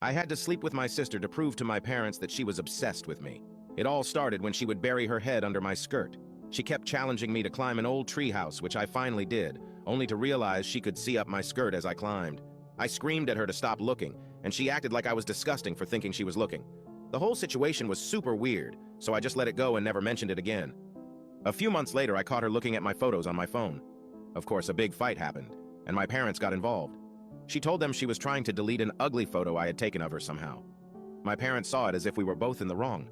I had to sleep with my sister to prove to my parents that she was obsessed with me. It all started when she would bury her head under my skirt. She kept challenging me to climb an old treehouse, which I finally did, only to realize she could see up my skirt as I climbed. I screamed at her to stop looking, and she acted like I was disgusting for thinking she was looking. The whole situation was super weird, so I just let it go and never mentioned it again. A few months later, I caught her looking at my photos on my phone. Of course, a big fight happened, and my parents got involved. She told them she was trying to delete an ugly photo I had taken of her somehow. My parents saw it as if we were both in the wrong.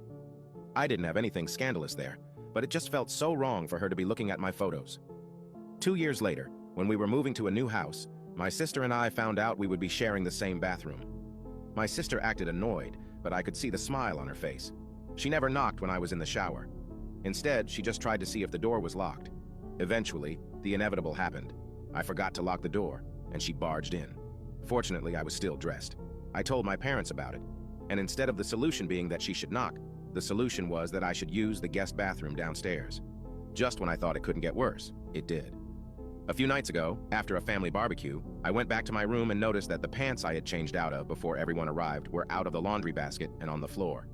I didn't have anything scandalous there, but it just felt so wrong for her to be looking at my photos. 2 years later, when we were moving to a new house, my sister and I found out we would be sharing the same bathroom. My sister acted annoyed, but I could see the smile on her face. She never knocked when I was in the shower. Instead, she just tried to see if the door was locked. Eventually, the inevitable happened. I forgot to lock the door, and she barged in. Fortunately, I was still dressed. I told my parents about it, and instead of the solution being that she should knock, the solution was that I should use the guest bathroom downstairs. Just when I thought it couldn't get worse, it did. A few nights ago, after a family barbecue, I went back to my room and noticed that the pants I had changed out of before everyone arrived were out of the laundry basket and on the floor.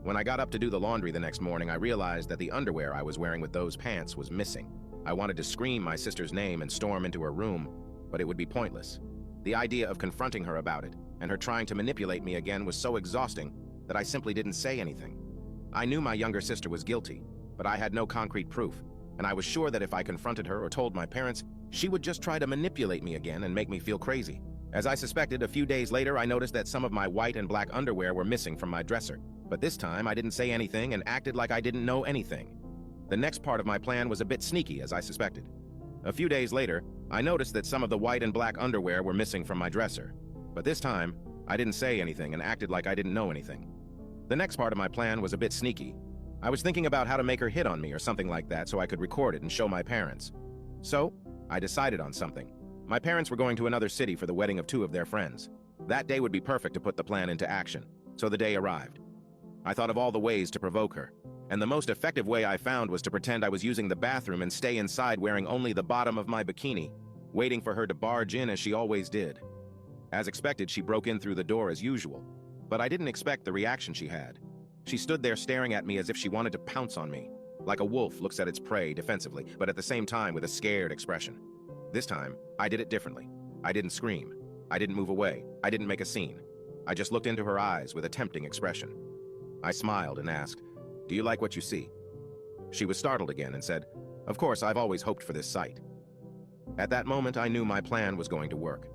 When I got up to do the laundry the next morning, I realized that the underwear I was wearing with those pants was missing. I wanted to scream my sister's name and storm into her room, but it would be pointless. The idea of confronting her about it and her trying to manipulate me again was so exhausting that I simply didn't say anything. I knew my younger sister was guilty, but I had no concrete proof, and I was sure that if I confronted her or told my parents, she would just try to manipulate me again and make me feel crazy. As I suspected, a few days later, I noticed that some of my white and black underwear were missing from my dresser. But this time, I didn't say anything and acted like I didn't know anything. The next part of my plan was a bit sneaky, as I suspected. A few days later, I noticed that some of the white and black underwear were missing from my dresser. But this time, I didn't say anything and acted like I didn't know anything. The next part of my plan was a bit sneaky. I was thinking about how to make her hit on me or something like that so I could record it and show my parents. So, I decided on something. My parents were going to another city for the wedding of 2 of their friends. That day would be perfect to put the plan into action, so the day arrived. I thought of all the ways to provoke her, and the most effective way I found was to pretend I was using the bathroom and stay inside wearing only the bottom of my bikini, waiting for her to barge in as she always did. As expected, she broke in through the door as usual, but I didn't expect the reaction she had. She stood there staring at me as if she wanted to pounce on me, like a wolf looks at its prey defensively, but at the same time with a scared expression. This time, I did it differently. I didn't scream. I didn't move away. I didn't make a scene. I just looked into her eyes with a tempting expression. I smiled and asked, "Do you like what you see?" She was startled again and said, "Of course, I've always hoped for this sight." At that moment, I knew my plan was going to work.